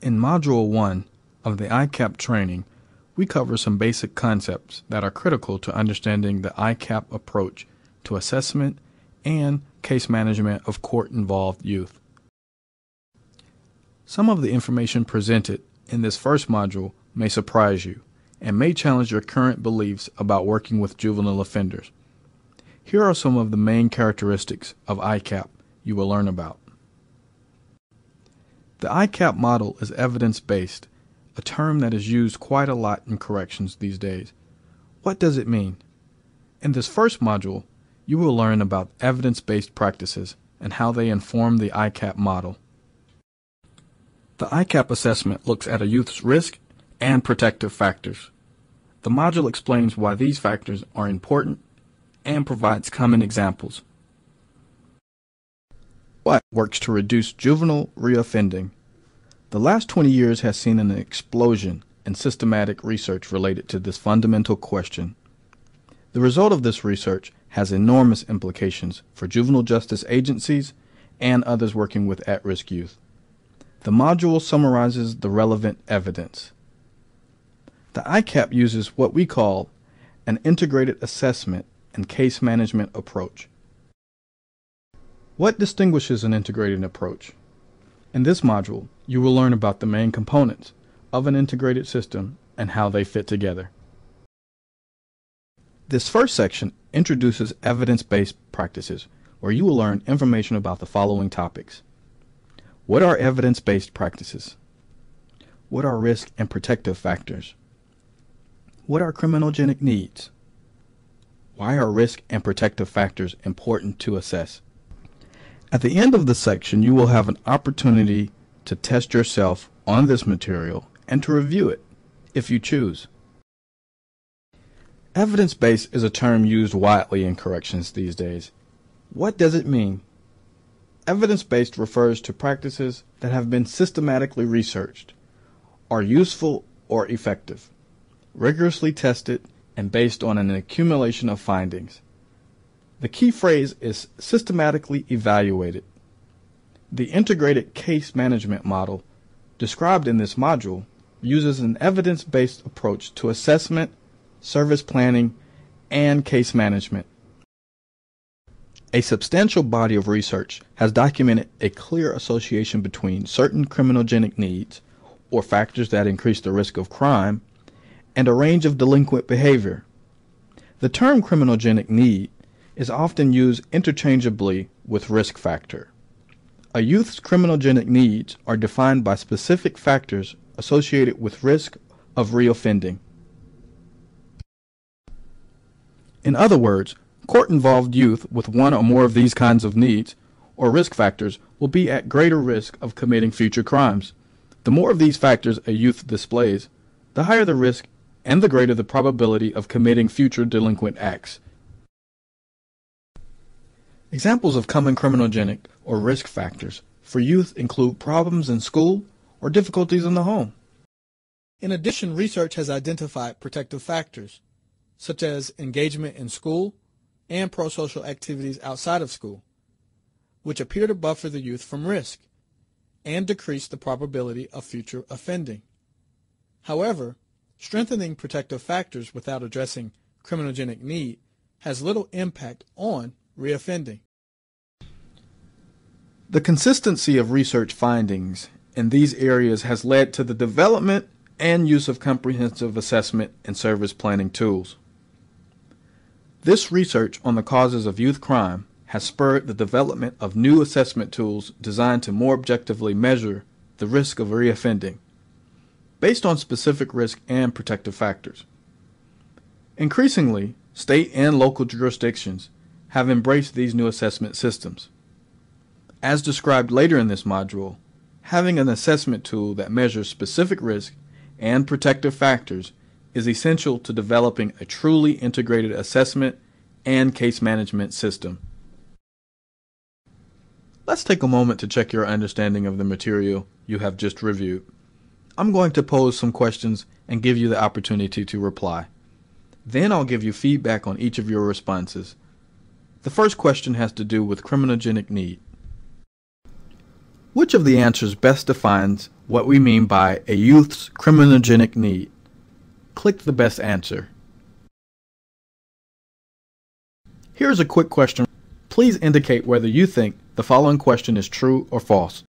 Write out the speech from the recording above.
In Module 1 of the I-CCAP training, we cover some basic concepts that are critical to understanding the I-CCAP approach to assessment and case management of court-involved youth. Some of the information presented in this first module may surprise you and may challenge your current beliefs about working with juvenile offenders. Here are some of the main characteristics of I-CCAP you will learn about. The I-CCAP model is evidence-based, a term that is used quite a lot in corrections these days. What does it mean? In this first module, you will learn about evidence-based practices and how they inform the I-CCAP model. The I-CCAP assessment looks at a youth's risk and protective factors. The module explains why these factors are important and provides common examples. What works to reduce juvenile reoffending? The last 20 years has seen an explosion in systematic research related to this fundamental question. The result of this research has enormous implications for juvenile justice agencies and others working with at-risk youth. The module summarizes the relevant evidence. The I-CCAP uses what we call an integrated assessment and case management approach. What distinguishes an integrated approach? In this module, you will learn about the main components of an integrated system and how they fit together. This first section introduces evidence-based practices, where you will learn information about the following topics. What are evidence-based practices? What are risk and protective factors? What are criminogenic needs? Why are risk and protective factors important to assess? At the end of the section, you will have an opportunity to test yourself on this material and to review it, if you choose. Evidence-based is a term used widely in corrections these days. What does it mean? Evidence-based refers to practices that have been systematically researched, are useful or effective, rigorously tested, and based on an accumulation of findings. The key phrase is systematically evaluated. The integrated case management model described in this module uses an evidence-based approach to assessment, service planning, and case management. A substantial body of research has documented a clear association between certain criminogenic needs, or factors that increase the risk of crime, and a range of delinquent behavior. The term criminogenic need is often used interchangeably with risk factor. A youth's criminogenic needs are defined by specific factors associated with risk of reoffending. In other words, court-involved youth with one or more of these kinds of needs or risk factors will be at greater risk of committing future crimes. The more of these factors a youth displays, the higher the risk and the greater the probability of committing future delinquent acts. Examples of common criminogenic or risk factors for youth include problems in school or difficulties in the home. In addition, research has identified protective factors, such as engagement in school and prosocial activities outside of school, which appear to buffer the youth from risk and decrease the probability of future offending. However, strengthening protective factors without addressing criminogenic need has little impact on reoffending. The consistency of research findings in these areas has led to the development and use of comprehensive assessment and service planning tools. This research on the causes of youth crime has spurred the development of new assessment tools designed to more objectively measure the risk of reoffending, based on specific risk and protective factors. Increasingly, state and local jurisdictions have embraced these new assessment systems. As described later in this module, having an assessment tool that measures specific risk and protective factors is essential to developing a truly integrated assessment and case management system. Let's take a moment to check your understanding of the material you have just reviewed. I'm going to pose some questions and give you the opportunity to reply. Then I'll give you feedback on each of your responses. The first question has to do with criminogenic need. Which of the answers best defines what we mean by a youth's criminogenic need? Click the best answer. Here's a quick question. Please indicate whether you think the following question is true or false.